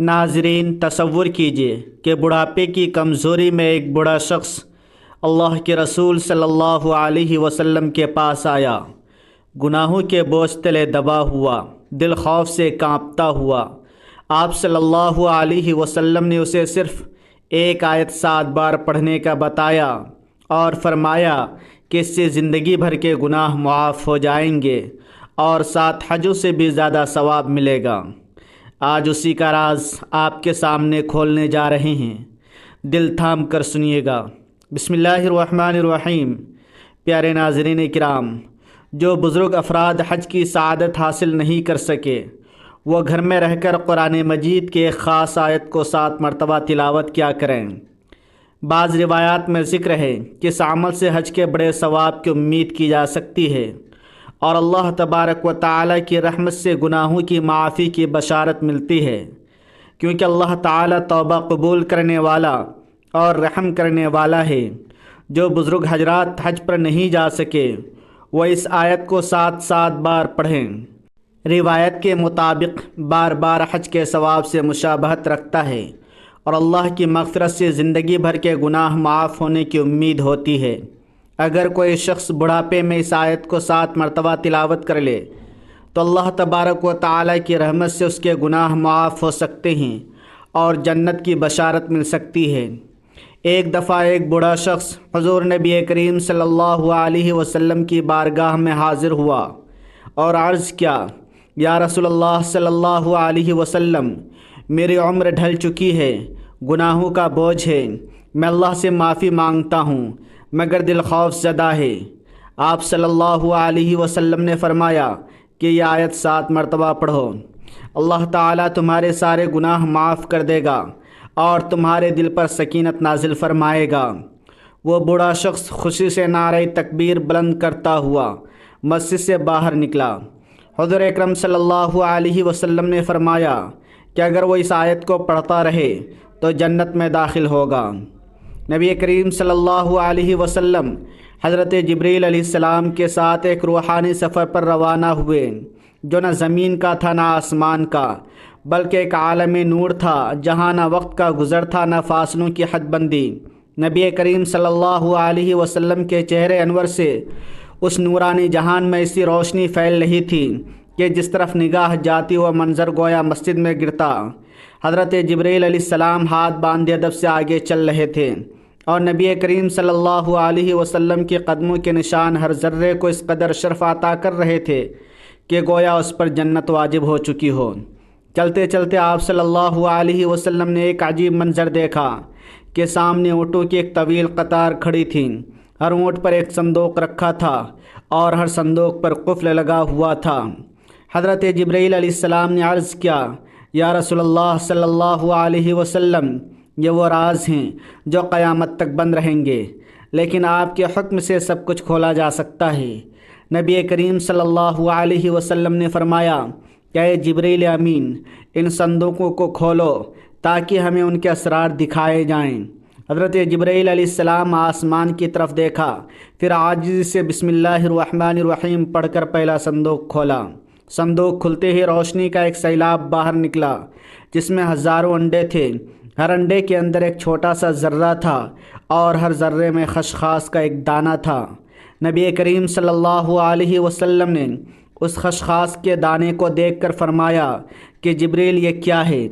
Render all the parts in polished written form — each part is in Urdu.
ناظرین، تصور کیجئے کہ بڑھاپے کی کمزوری میں ایک بوڑھا شخص اللہ کے رسول صلی اللہ علیہ وسلم کے پاس آیا، گناہوں کے بوجھ تلے دبا ہوا، دل خوف سے کانپتا ہوا۔ آپ صلی اللہ علیہ وسلم نے اسے صرف ایک آیت 7 بار پڑھنے کا بتایا اور فرمایا کہ اس سے زندگی بھر کے گناہ معاف ہو جائیں گے اور 7 حجوں سے بھی زیادہ ثواب ملے گا۔ آج اسی کا راز آپ کے سامنے کھولنے جا رہے ہیں، دل تھام کر سنیے گا۔ بسم اللہ الرحمن الرحیم۔ پیارے ناظرین کرام، جو بزرگ افراد حج کی سعادت حاصل نہیں کر سکے، وہ گھر میں رہ کر قرآن مجید کے ایک خاص آیت کو 7 مرتبہ تلاوت کیا کریں۔ بعض روایات میں ذکر ہے کہ اس عمل سے حج کے بڑے ثواب کی امید کی جا سکتی ہے اور اللہ تبارک و تعالی کی رحمت سے گناہوں کی معافی کی بشارت ملتی ہے، کیونکہ اللہ تعالی توبہ قبول کرنے والا اور رحم کرنے والا ہے۔ جو بزرگ حضرات حج پر نہیں جا سکے، وہ اس آیت کو 7 بار پڑھیں۔ روایت کے مطابق بار بار حج کے ثواب سے مشابہت رکھتا ہے اور اللہ کی مغفرت سے زندگی بھر کے گناہ معاف ہونے کی امید ہوتی ہے۔ اگر کوئی شخص بڑھاپے میں اس آیت کو 7 مرتبہ تلاوت کر لے تو اللہ تبارک و تعالی کی رحمت سے اس کے گناہ معاف ہو سکتے ہیں اور جنت کی بشارت مل سکتی ہے۔ ایک دفعہ ایک بوڑھا شخص حضور نبی کریم صلی اللہ علیہ وسلم کی بارگاہ میں حاضر ہوا اور عرض کیا، یا رسول اللہ صلی اللہ علیہ وسلم، میری عمر ڈھل چکی ہے، گناہوں کا بوجھ ہے، میں اللہ سے معافی مانگتا ہوں مگر دل خوف زدہ ہے۔ آپ صلی اللہ علیہ وسلم نے فرمایا کہ یہ آیت 7 مرتبہ پڑھو، اللہ تعالیٰ تمہارے سارے گناہ معاف کر دے گا اور تمہارے دل پر سکینت نازل فرمائے گا۔ وہ بوڑھا شخص خوشی سے نعرہ تکبیر بلند کرتا ہوا مسجد سے باہر نکلا۔ حضور اکرم صلی اللہ علیہ وسلم نے فرمایا کہ اگر وہ اس آیت کو پڑھتا رہے تو جنت میں داخل ہوگا۔ نبی کریم صلی اللہ علیہ وسلم حضرت جبریل علیہ السلام کے ساتھ ایک روحانی سفر پر روانہ ہوئے، جو نہ زمین کا تھا نہ آسمان کا، بلکہ ایک عالم نور تھا جہاں نہ وقت کا گزر تھا نہ فاصلوں کی حد بندی۔ نبی کریم صلی اللہ علیہ وسلم کے چہرے انور سے اس نورانی جہان میں ایسی روشنی پھیل رہی تھی کہ جس طرف نگاہ جاتی وہ منظر گویا مسجد میں گرتا۔ حضرت جبریل علیہ السلام ہاتھ باندھے ادب سے آگے چل رہے تھے اور نبی کریم صلی اللہ علیہ وسلم کے قدموں کے نشان ہر ذرے کو اس قدر شرف عطا کر رہے تھے کہ گویا اس پر جنت واجب ہو چکی ہو۔ چلتے چلتے آپ صلی اللہ علیہ وسلم نے ایک عجیب منظر دیکھا کہ سامنے اونٹوں کی ایک طویل قطار کھڑی تھی۔ ہر اونٹ پر ایک صندوق رکھا تھا اور ہر صندوق پر قفل لگا ہوا تھا۔ حضرت جبرائیل علیہ السلام نے عرض کیا، یا رسول اللہ صلی اللہ علیہ وسلم، یہ وہ راز ہیں جو قیامت تک بند رہیں گے، لیکن آپ کے حکم سے سب کچھ کھولا جا سکتا ہے۔ نبی کریم صلی اللہ علیہ وسلم نے فرمایا کہ اے جبرائیل امین، ان صندوقوں کو کھولو تاکہ ہمیں ان کے اسرار دکھائے جائیں۔ حضرت جبرائیل علیہ السلام آسمان کی طرف دیکھا، پھر عاجزی سے بسم اللہ الرحمن الرحیم پڑھ کر پہلا صندوق کھولا۔ صندوق کھلتے ہی روشنی کا ایک سیلاب باہر نکلا جس میں ہزاروں انڈے تھے۔ ہر انڈے کے اندر ایک چھوٹا سا ذرہ تھا اور ہر ذرے میں خشخاش کا ایک دانہ تھا۔ نبی کریم صلی اللہ علیہ وسلم نے اس خشخاش کے دانے کو دیکھ کر فرمایا کہ جبریل یہ کیا ہے؟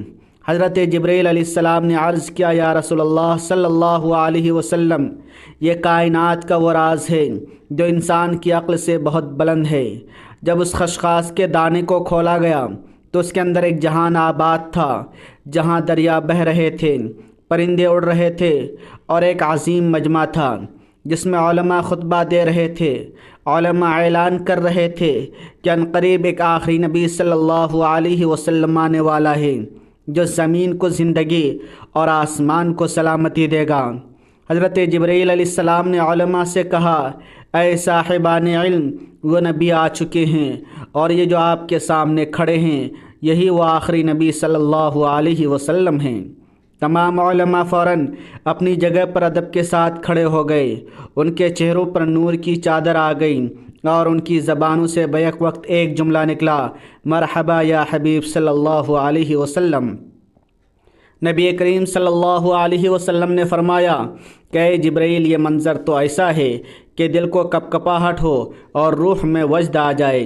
حضرت جبریل علیہ السلام نے عرض کیا، یا رسول اللہ صلی اللہ علیہ وسلم، یہ کائنات کا وہ راز ہے جو انسان کی عقل سے بہت بلند ہے۔ جب اس خشخاش کے دانے کو کھولا گیا تو اس کے اندر ایک جہان آباد تھا جہاں دریا بہہ رہے تھے، پرندے اڑ رہے تھے اور ایک عظیم مجمع تھا جس میں علماء خطبہ دے رہے تھے۔ علماء اعلان کر رہے تھے کہ عنقریب ایک آخری نبی صلی اللہ علیہ وسلم آنے والا ہے جو زمین کو زندگی اور آسمان کو سلامتی دے گا۔ حضرت جبرائیل علیہ السلام نے علماء سے کہا، اے صاحبان علم، وہ نبی آ چکے ہیں اور یہ جو آپ کے سامنے کھڑے ہیں یہی وہ آخری نبی صلی اللہ علیہ وسلم ہیں۔ تمام علماء فوراً اپنی جگہ پر ادب کے ساتھ کھڑے ہو گئے، ان کے چہروں پر نور کی چادر آ گئی اور ان کی زبانوں سے بیک وقت ایک جملہ نکلا، مرحبا یا حبیب صلی اللہ علیہ وسلم۔ نبی کریم صلی اللہ علیہ وسلم نے فرمایا کہ اے جبرائیل، یہ منظر تو ایسا ہے کہ دل کو کپکپاہٹ ہو اور روح میں وجد آ جائے۔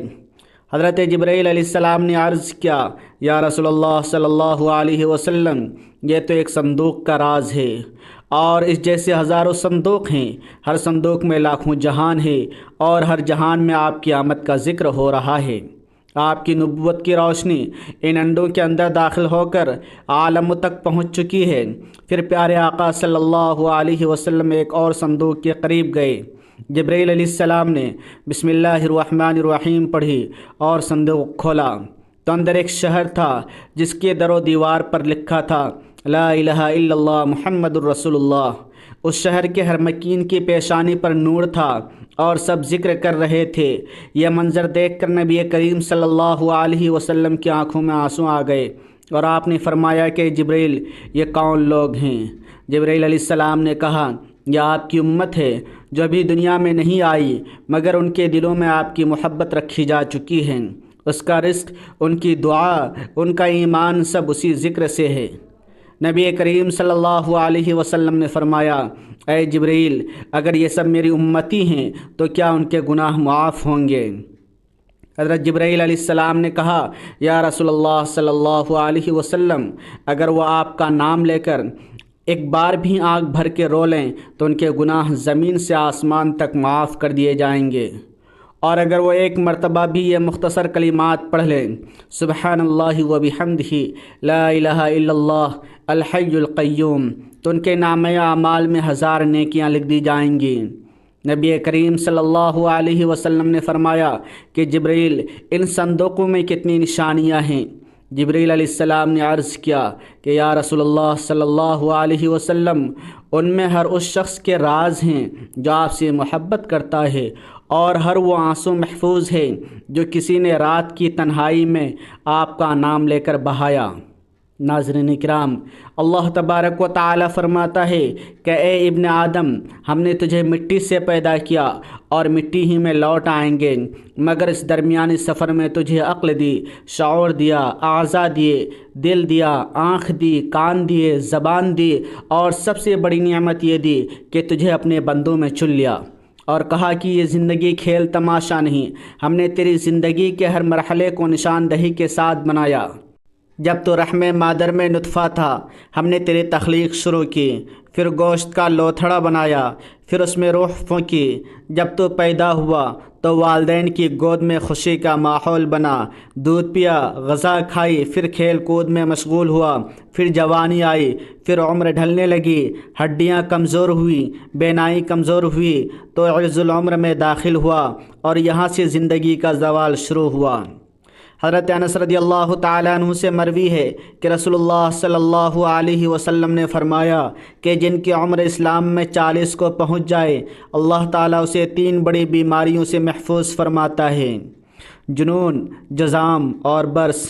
حضرت جبرائیل علیہ السلام نے عرض کیا، یا رسول اللہ صلی اللہ علیہ وسلم، یہ تو ایک صندوق کا راز ہے، اور اس جیسے ہزاروں صندوق ہیں، ہر صندوق میں لاکھوں جہان ہے، اور ہر جہان میں آپ کی آمد کا ذکر ہو رہا ہے۔ آپ کی نبوت کی روشنی ان انڈوں کے اندر داخل ہو کر عالموں تک پہنچ چکی ہے۔ پھر پیارے آقا صلی اللہ علیہ وسلم ایک اور صندوق کے قریب گئے۔ جبرائیل علیہ السلام نے بسم اللہ الرحمن الرحیم پڑھی اور صندوق کھولا تو اندر ایک شہر تھا جس کے در و دیوار پر لکھا تھا لا الہ الا اللہ محمد الرسول اللہ۔ اس شہر کے ہر مکین کی پیشانی پر نور تھا اور سب ذکر کر رہے تھے۔ یہ منظر دیکھ کر نبی کریم صلی اللہ علیہ وسلم کی آنکھوں میں آنسو آ گئے اور آپ نے فرمایا کہ جبرائیل، یہ کون لوگ ہیں؟ جبرائیل علیہ السلام نے کہا، یہ آپ کی امت ہے جو ابھی دنیا میں نہیں آئی مگر ان کے دلوں میں آپ کی محبت رکھی جا چکی ہے۔ اس کا رزق، ان کی دعا، ان کا ایمان سب اسی ذکر سے ہے۔ نبی کریم صلی اللہ علیہ وسلم نے فرمایا، اے جبرائیل، اگر یہ سب میری امتی ہیں تو کیا ان کے گناہ معاف ہوں گے؟ حضرت جبرائیل علیہ السلام نے کہا، یا رسول اللہ صلی اللہ علیہ وسلم، اگر وہ آپ کا نام لے کر ایک بار بھی آنکھ بھر کے رو لیں تو ان کے گناہ زمین سے آسمان تک معاف کر دیے جائیں گے، اور اگر وہ ایک مرتبہ بھی یہ مختصر کلمات پڑھ لیں، سبحان اللہ و بحمدہ، لا الہ الا اللہ الحی القیوم، تو ان کے نامہ اعمال میں 1000 نیکیاں لکھ دی جائیں گی۔ نبی کریم صلی اللہ علیہ وسلم نے فرمایا کہ جبرائیل، ان صندوقوں میں کتنی نشانیاں ہیں؟ جبرائیل علیہ السلام نے عرض کیا کہ یا رسول اللہ صلی اللہ علیہ وسلم، ان میں ہر اس شخص کے راز ہیں جو آپ سے محبت کرتا ہے، اور ہر وہ آنسو محفوظ ہے جو کسی نے رات کی تنہائی میں آپ کا نام لے کر بہایا۔ ناظرین کرام، اللہ تبارک و تعالی فرماتا ہے کہ اے ابن آدم، ہم نے تجھے مٹی سے پیدا کیا اور مٹی ہی میں لوٹ آئیں گے، مگر اس درمیانی سفر میں تجھے عقل دی، شعور دیا، اعضاء دیے، دل دیا، آنکھ دی، کان دیے، زبان دی، اور سب سے بڑی نعمت یہ دی کہ تجھے اپنے بندوں میں چن لیا، اور کہا کہ یہ زندگی کھیل تماشا نہیں، ہم نے تیری زندگی کے ہر مرحلے کو نشاندہی کے ساتھ بنایا۔ جب تو رحم مادر میں نطفہ تھا، ہم نے تیری تخلیق شروع کی، پھر گوشت کا لوتھڑا بنایا، پھر اس میں روح پھونکی، جب تو پیدا ہوا تو والدین کی گود میں خوشی کا ماحول بنا، دودھ پیا، غذا کھائی، پھر کھیل کود میں مشغول ہوا، پھر جوانی آئی، پھر عمر ڈھلنے لگی، ہڈیاں کمزور ہوئی، بینائی کمزور ہوئی تو عرض العمر میں داخل ہوا، اور یہاں سے زندگی کا زوال شروع ہوا۔ حضرت انس رضی اللہ تعالیٰ عنہ سے مروی ہے کہ رسول اللہ صلی اللہ علیہ وسلم نے فرمایا کہ جن کی عمر اسلام میں 40 کو پہنچ جائے، اللہ تعالیٰ اسے 3 بڑی بیماریوں سے محفوظ فرماتا ہے، جنون، جذام اور برص۔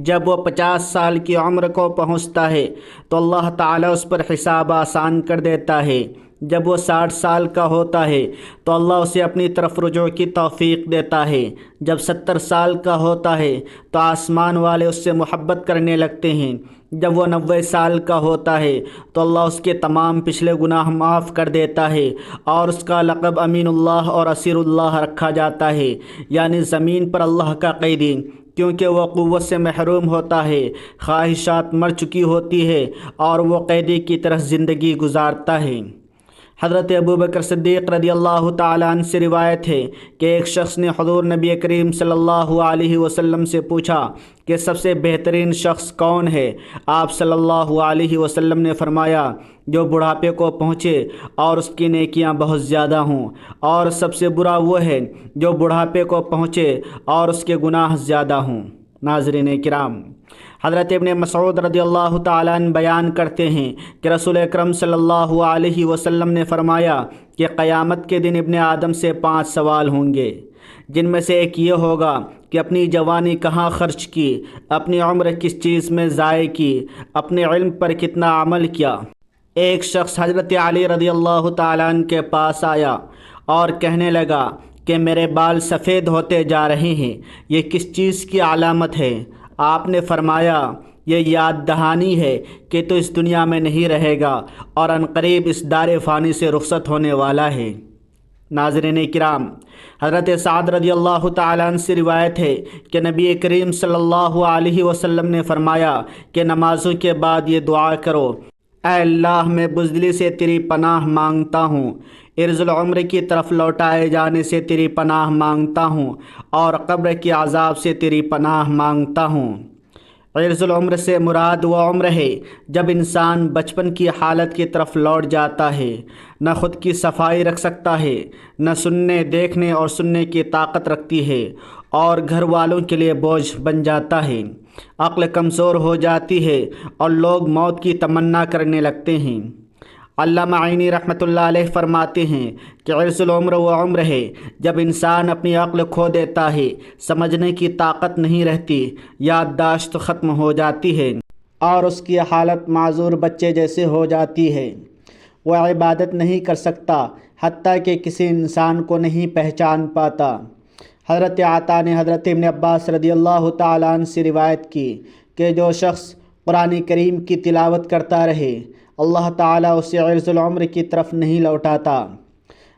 جب وہ 50 سال کی عمر کو پہنچتا ہے تو اللہ تعالیٰ اس پر حساب آسان کر دیتا ہے۔ جب وہ 60 سال کا ہوتا ہے تو اللہ اسے اپنی طرف رجوع کی توفیق دیتا ہے۔ جب 70 سال کا ہوتا ہے تو آسمان والے اس سے محبت کرنے لگتے ہیں۔ جب وہ 90 سال کا ہوتا ہے تو اللہ اس کے تمام پچھلے گناہ معاف کر دیتا ہے، اور اس کا لقب امین اللہ اور اسیر اللہ رکھا جاتا ہے، یعنی زمین پر اللہ کا قیدی، کیونکہ وہ قوت سے محروم ہوتا ہے، خواہشات مر چکی ہوتی ہے، اور وہ قیدی کی طرح زندگی گزارتا ہے۔ حضرت ابوبکر صدیق رضی اللہ تعالیٰ عنہ سے روایت ہے کہ ایک شخص نے حضور نبی کریم صلی اللہ علیہ وسلم سے پوچھا کہ سب سے بہترین شخص کون ہے؟ آپ صلی اللہ علیہ وسلم نے فرمایا، جو بڑھاپے کو پہنچے اور اس کی نیکیاں بہت زیادہ ہوں، اور سب سے برا وہ ہے جو بڑھاپے کو پہنچے اور اس کے گناہ زیادہ ہوں۔ ناظرین کرام، حضرت ابن مسعود رضی اللہ تعالیٰ عنہ بیان کرتے ہیں کہ رسول اکرم صلی اللہ علیہ وسلم نے فرمایا کہ قیامت کے دن ابن آدم سے 5 سوال ہوں گے، جن میں سے ایک یہ ہوگا کہ اپنی جوانی کہاں خرچ کی، اپنی عمر کس چیز میں ضائع کی، اپنے علم پر کتنا عمل کیا۔ ایک شخص حضرت علی رضی اللہ تعالیٰ عنہ کے پاس آیا اور کہنے لگا کہ میرے بال سفید ہوتے جا رہے ہیں، یہ کس چیز کی علامت ہے؟ آپ نے فرمایا یہ یاد دہانی ہے کہ تو اس دنیا میں نہیں رہے گا اور عنقریب اس دار فانی سے رخصت ہونے والا ہے۔ ناظرین کرام، حضرت سعد رضی اللہ تعالیٰ عنہ سے روایت ہے کہ نبی کریم صلی اللہ علیہ وسلم نے فرمایا کہ نمازوں کے بعد یہ دعا کرو: اے اللہ، میں بزدلی سے تیری پناہ مانگتا ہوں، عرض العمر کی طرف لوٹائے جانے سے تیری پناہ مانگتا ہوں، اور قبر کے عذاب سے تیری پناہ مانگتا ہوں۔ عرض العمر سے مراد وہ عمر ہے جب انسان بچپن کی حالت کی طرف لوٹ جاتا ہے، نہ خود کی صفائی رکھ سکتا ہے، نہ سننے، دیکھنے اور سننے کی طاقت رکھتی ہے، اور گھر والوں کے لیے بوجھ بن جاتا ہے، عقل کمزور ہو جاتی ہے اور لوگ موت کی تمنا کرنے لگتے ہیں۔ علامہ عینی رحمۃ اللہ علیہ فرماتے ہیں کہ عرض العمر وہ عمر ہے جب انسان اپنی عقل کھو دیتا ہے، سمجھنے کی طاقت نہیں رہتی، یادداشت ختم ہو جاتی ہے اور اس کی حالت معذور بچے جیسے ہو جاتی ہے۔ وہ عبادت نہیں کر سکتا، حتیٰ کہ کسی انسان کو نہیں پہچان پاتا۔ حضرت عطا نے حضرت ابن عباس رضی اللہ تعالیٰ عنہ سے روایت کی کہ جو شخص قرآن کریم کی تلاوت کرتا رہے، اللہ تعالیٰ اسے عرض العمر کی طرف نہیں لوٹاتا۔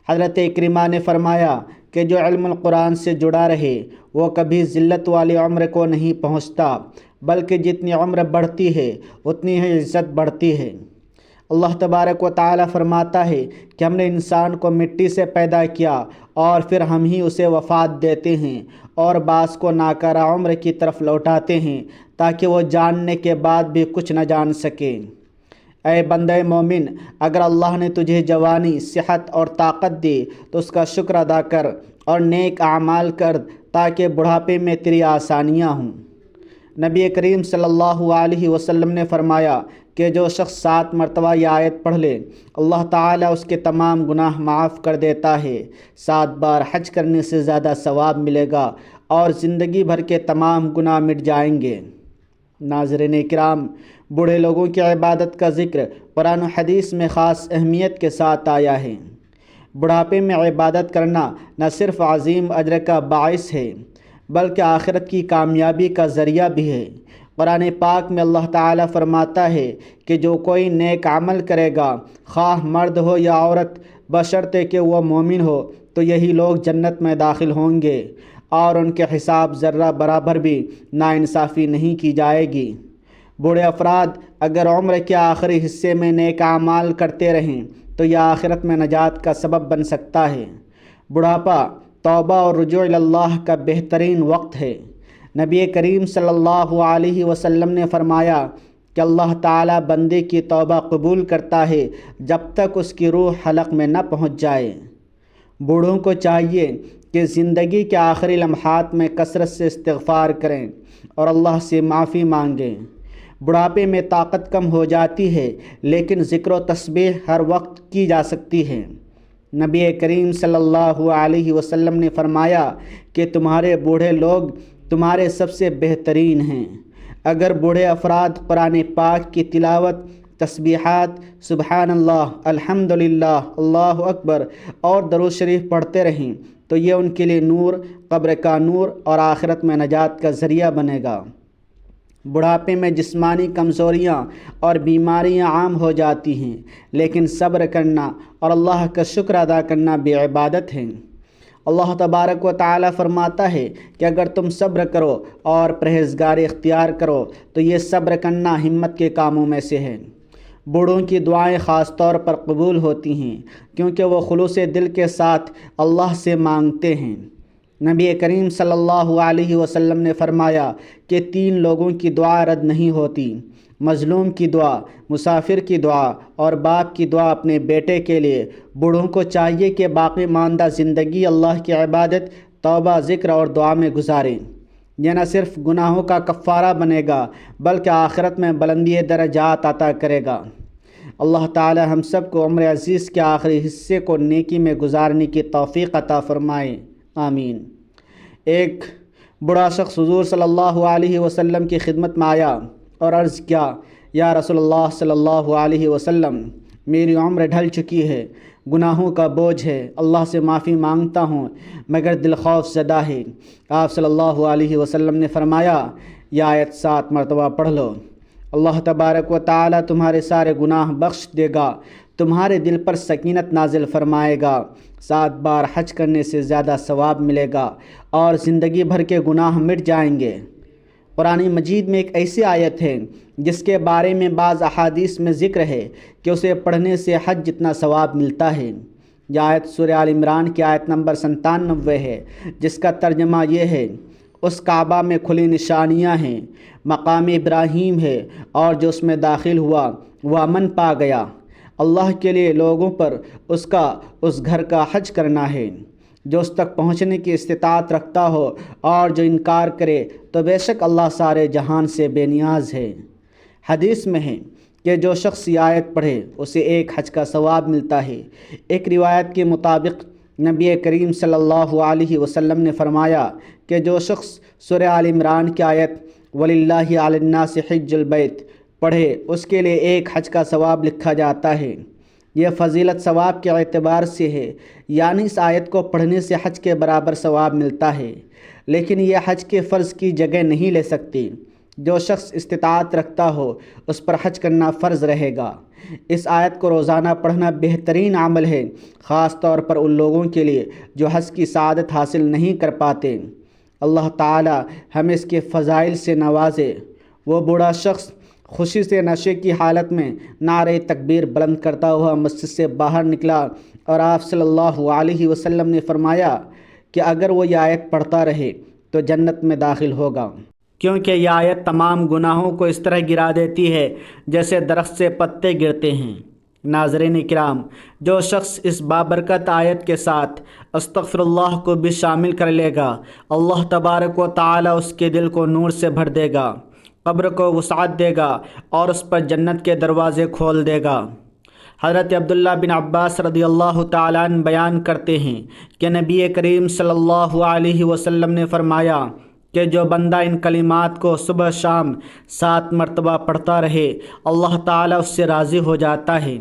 حضرت اکرمہ نے فرمایا کہ جو علم القرآن سے جڑا رہے وہ کبھی ذلت والی عمر کو نہیں پہنچتا، بلکہ جتنی عمر بڑھتی ہے اتنی ہی عزت بڑھتی ہے۔ اللہ تبارک و تعالیٰ فرماتا ہے کہ ہم نے انسان کو مٹی سے پیدا کیا اور پھر ہم ہی اسے وفات دیتے ہیں اور بعض کو ناکارہ عمر کی طرف لوٹاتے ہیں تاکہ وہ جاننے کے بعد بھی کچھ نہ جان سکے۔ اے بندہ مومن، اگر اللہ نے تجھے جوانی، صحت اور طاقت دی تو اس کا شکر ادا کر اور نیک اعمال کر تاکہ بڑھاپے میں تیری آسانیاں ہوں۔ نبی کریم صلی اللہ علیہ وسلم نے فرمایا کہ جو شخص 7 مرتبہ یہ آیت پڑھ لے، اللہ تعالیٰ اس کے تمام گناہ معاف کر دیتا ہے، 7 بار حج کرنے سے زیادہ ثواب ملے گا اور زندگی بھر کے تمام گناہ مٹ جائیں گے۔ ناظرین کرام، بوڑھے لوگوں کی عبادت کا ذکر قرآن و حدیث میں خاص اہمیت کے ساتھ آیا ہے۔ بڑھاپے میں عبادت کرنا نہ صرف عظیم اجر کا باعث ہے بلکہ آخرت کی کامیابی کا ذریعہ بھی ہے۔ قرآن پاک میں اللہ تعالیٰ فرماتا ہے کہ جو کوئی نیک عمل کرے گا، خواہ مرد ہو یا عورت، بشرطے کہ وہ مومن ہو، تو یہی لوگ جنت میں داخل ہوں گے اور ان کے حساب ذرہ برابر بھی ناانصافی نہیں کی جائے گی۔ بوڑھے افراد اگر عمر کے آخری حصے میں نیک اعمال کرتے رہیں تو یہ آخرت میں نجات کا سبب بن سکتا ہے۔ بڑھاپا توبہ اور رجوع اللہ کا بہترین وقت ہے۔ نبی کریم صلی اللہ علیہ وسلم نے فرمایا کہ اللہ تعالیٰ بندے کی توبہ قبول کرتا ہے جب تک اس کی روح حلق میں نہ پہنچ جائے۔ بوڑھوں کو چاہیے کہ زندگی کے آخری لمحات میں کثرت سے استغفار کریں اور اللہ سے معافی مانگیں۔ بڑھاپے میں طاقت کم ہو جاتی ہے لیکن ذکر و تسبیح ہر وقت کی جا سکتی ہے۔ نبی کریم صلی اللہ علیہ وسلم نے فرمایا کہ تمہارے بوڑھے لوگ تمہارے سب سے بہترین ہیں۔ اگر بوڑھے افراد قرآن پاک کی تلاوت، تسبیحات، سبحان اللہ، الحمدللہ، اللہ اکبر اور درود شریف پڑھتے رہیں تو یہ ان کے لیے نور، قبر کا نور اور آخرت میں نجات کا ذریعہ بنے گا۔ بڑھاپے میں جسمانی کمزوریاں اور بیماریاں عام ہو جاتی ہیں، لیکن صبر کرنا اور اللہ کا شکر ادا کرنا بھی عبادت ہے۔ اللہ تبارک و تعالیٰ فرماتا ہے کہ اگر تم صبر کرو اور پرہیزگاری اختیار کرو تو یہ صبر کرنا ہمت کے کاموں میں سے ہے۔ بوڑھوں کی دعائیں خاص طور پر قبول ہوتی ہیں کیونکہ وہ خلوص دل کے ساتھ اللہ سے مانگتے ہیں۔ نبی کریم صلی اللہ علیہ وسلم نے فرمایا کہ 3 لوگوں کی دعا رد نہیں ہوتی: مظلوم کی دعا، مسافر کی دعا اور باپ کی دعا اپنے بیٹے کے لیے۔ بوڑھوں کو چاہیے کہ باقی ماندہ زندگی اللہ کی عبادت، توبہ، ذکر اور دعا میں گزاریں۔ یہ نہ صرف گناہوں کا کفارہ بنے گا بلکہ آخرت میں بلندی درجات عطا کرے گا۔ اللہ تعالی ہم سب کو عمر عزیز کے آخری حصے کو نیکی میں گزارنے کی توفیق عطا فرمائے، آمین۔ ایک بڑا شخص حضور صلی اللہ علیہ وسلم کی خدمت میں آیا اور عرض کیا: یا رسول اللہ صلی اللہ علیہ وسلم، میری عمر ڈھل چکی ہے، گناہوں کا بوجھ ہے، اللہ سے معافی مانگتا ہوں مگر دل خوف زدہ ہے۔ آپ صلی اللہ علیہ وسلم نے فرمایا: یہ آیت 7 مرتبہ پڑھ لو۔ اللہ تبارک و تعالی تمہارے سارے گناہ بخش دے گا، تمہارے دل پر سکینت نازل فرمائے گا، 7 بار حج کرنے سے زیادہ ثواب ملے گا اور زندگی بھر کے گناہ مٹ جائیں گے۔ قرآن مجید میں ایک ایسی آیت ہے جس کے بارے میں بعض احادیث میں ذکر ہے کہ اسے پڑھنے سے حج جتنا ثواب ملتا ہے۔ یہ آیت سورہ آل عمران کی آیت نمبر 97 ہے، جس کا ترجمہ یہ ہے: اس کعبہ میں کھلی نشانیاں ہیں، مقام ابراہیم ہے، اور جو اس میں داخل ہوا وہ امن پا گیا۔ اللہ کے لیے لوگوں پر اس گھر کا حج کرنا ہے۔ جو اس تک پہنچنے کی استطاعت رکھتا ہو اور جو انکار کرے تو بے شک اللہ سارے جہان سے بے نیاز ہے۔ حدیث میں ہے کہ جو شخص یہ آیت پڑھے اسے ایک حج کا ثواب ملتا ہے۔ ایک روایت کے مطابق نبی کریم صلی اللہ علیہ وسلم نے فرمایا کہ جو شخص سورہ آل عمران کی آیت وَلِلَّهِ عَلَى النَّاسِ حِجُّ الْبَيْتِ پڑھے اس کے لیے ایک حج کا ثواب لکھا جاتا ہے۔ یہ فضیلت ثواب کے اعتبار سے ہے، یعنی اس آیت کو پڑھنے سے حج کے برابر ثواب ملتا ہے، لیکن یہ حج کے فرض کی جگہ نہیں لے سکتی۔ جو شخص استطاعت رکھتا ہو اس پر حج کرنا فرض رہے گا۔ اس آیت کو روزانہ پڑھنا بہترین عمل ہے، خاص طور پر ان لوگوں کے لیے جو حج کی سعادت حاصل نہیں کر پاتے۔ اللہ تعالی ہمیں اس کے فضائل سے نوازے۔ وہ بوڑھا شخص خوشی سے نشے کی حالت میں نعرہ تکبیر بلند کرتا ہوا مسجد سے باہر نکلا اور آپ صلی اللہ علیہ وسلم نے فرمایا کہ اگر وہ یہ آیت پڑھتا رہے تو جنت میں داخل ہوگا، کیونکہ یہ آیت تمام گناہوں کو اس طرح گرا دیتی ہے جیسے درخت سے پتے گرتے ہیں۔ ناظرین کرام، جو شخص اس بابرکت آیت کے ساتھ استغفر اللہ کو بھی شامل کر لے گا، اللہ تبارک و تعالی اس کے دل کو نور سے بھر دے گا، قبر کو وسعت دے گا اور اس پر جنت کے دروازے کھول دے گا۔ حضرت عبداللہ بن عباس رضی اللہ تعالیٰ عنہ بیان کرتے ہیں کہ نبی کریم صلی اللہ علیہ وسلم نے فرمایا کہ جو بندہ ان کلمات کو صبح شام 7 مرتبہ پڑھتا رہے اللہ تعالیٰ اس سے راضی ہو جاتا ہے،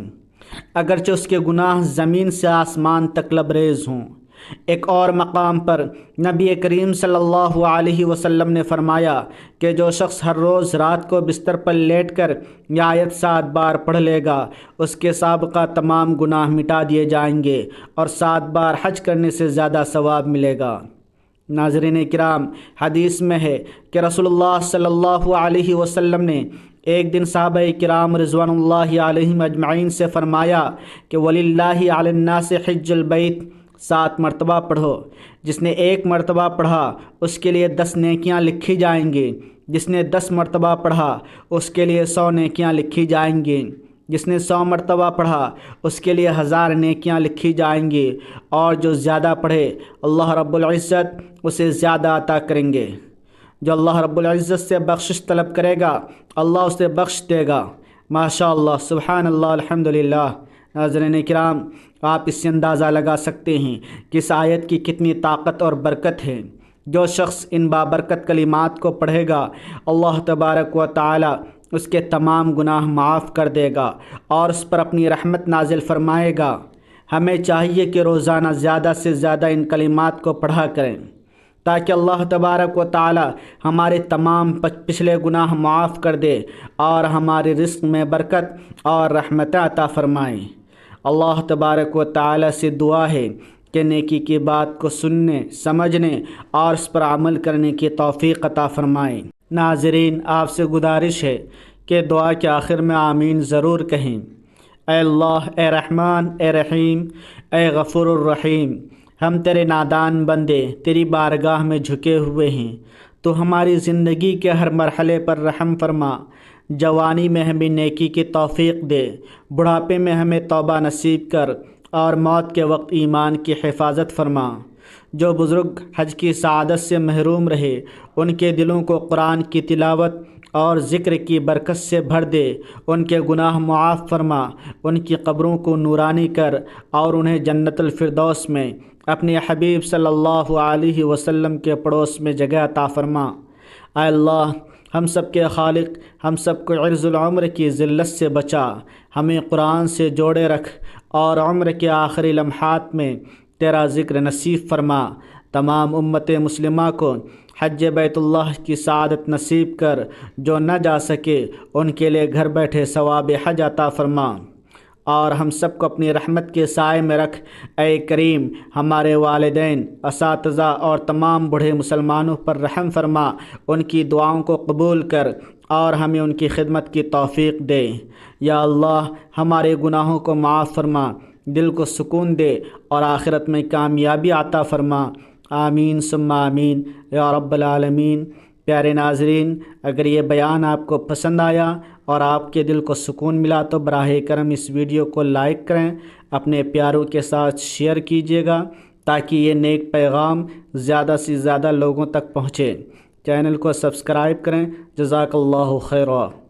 اگرچہ اس کے گناہ زمین سے آسمان تک لبریز ہوں۔ ایک اور مقام پر نبی کریم صلی اللہ علیہ وسلم نے فرمایا کہ جو شخص ہر روز رات کو بستر پر لیٹ کر یہ آیت 7 بار پڑھ لے گا اس کے سابقہ تمام گناہ مٹا دیے جائیں گے اور 7 بار حج کرنے سے زیادہ ثواب ملے گا۔ ناظرین کرام، حدیث میں ہے کہ رسول اللہ صلی اللہ علیہ وسلم نے ایک دن صحابہ کرام رضوان اللہ علیہم اجمعین سے فرمایا کہ وَلِلَّهِ عَلَى النَّاسِ حِجُّ الْبَيْتِ 7 مرتبہ پڑھو۔ جس نے 1 مرتبہ پڑھا اس کے لیے 10 نیکیاں لکھی جائیں گی، جس نے 10 مرتبہ پڑھا اس کے لیے 100 نیکیاں لکھی جائیں گی، جس نے 100 مرتبہ پڑھا اس کے لیے 1000 نیکیاں لکھی جائیں گی، اور جو زیادہ پڑھے اللہ رب العزت اسے زیادہ عطا کریں گے۔ جو اللہ رب العزت سے بخشش طلب کرے گا اللہ اسے بخش دے گا۔ ماشاء اللہ، سبحان اللہ، الحمدللہ۔ ناظرین کرام، آپ اس سے اندازہ لگا سکتے ہیں کہ اس آیت کی کتنی طاقت اور برکت ہے۔ جو شخص ان بابرکت کلمات کو پڑھے گا اللہ تبارک و تعالی اس کے تمام گناہ معاف کر دے گا اور اس پر اپنی رحمت نازل فرمائے گا۔ ہمیں چاہیے کہ روزانہ زیادہ سے زیادہ ان کلمات کو پڑھا کریں تاکہ اللہ تبارک و تعالی ہمارے تمام پچھلے گناہ معاف کر دے اور ہمارے رزق میں برکت اور رحمت عطا فرمائے۔ اللہ تبارک و تعالی سے دعا ہے کہ نیکی کی بات کو سننے، سمجھنے اور اس پر عمل کرنے کی توفیق عطا فرمائے۔ ناظرین، آپ سے گزارش ہے کہ دعا کے آخر میں آمین ضرور کہیں۔ اے اللہ، اے رحمان، اے رحیم، اے غفور الرحیم، ہم تیرے نادان بندے تیری بارگاہ میں جھکے ہوئے ہیں۔ تو ہماری زندگی کے ہر مرحلے پر رحم فرما۔ جوانی میں ہمیں نیکی کی توفیق دے، بڑھاپے میں ہمیں توبہ نصیب کر اور موت کے وقت ایمان کی حفاظت فرما۔ جو بزرگ حج کی سعادت سے محروم رہے ان کے دلوں کو قرآن کی تلاوت اور ذکر کی برکت سے بھر دے، ان کے گناہ معاف فرما، ان کی قبروں کو نورانی کر اور انہیں جنت الفردوس میں اپنے حبیب صلی اللہ علیہ وسلم کے پڑوس میں جگہ عطا فرما۔ اے اللہ، ہم سب کے خالق، ہم سب کو عرض العمر کی ذلت سے بچا، ہمیں قرآن سے جوڑے رکھ اور عمر کے آخری لمحات میں تیرا ذکر نصیب فرما۔ تمام امت مسلمہ کو حج بیت اللہ کی سعادت نصیب کر، جو نہ جا سکے ان کے لیے گھر بیٹھے ثواب حج عطا فرما، اور ہم سب کو اپنی رحمت کے سائے میں رکھ۔ اے کریم، ہمارے والدین، اساتذہ اور تمام بوڑھے مسلمانوں پر رحم فرما، ان کی دعاؤں کو قبول کر اور ہمیں ان کی خدمت کی توفیق دے۔ یا اللہ، ہمارے گناہوں کو معاف فرما، دل کو سکون دے اور آخرت میں کامیابی عطا فرما۔ آمین ثم آمین یا رب العالمین۔ پیارے ناظرین، اگر یہ بیان آپ کو پسند آیا اور آپ کے دل کو سکون ملا تو براہ کرم اس ویڈیو کو لائک کریں، اپنے پیاروں کے ساتھ شیئر کیجیے گا تاکہ یہ نیک پیغام زیادہ سے زیادہ لوگوں تک پہنچے۔ چینل کو سبسکرائب کریں۔ جزاک اللہ خیرا۔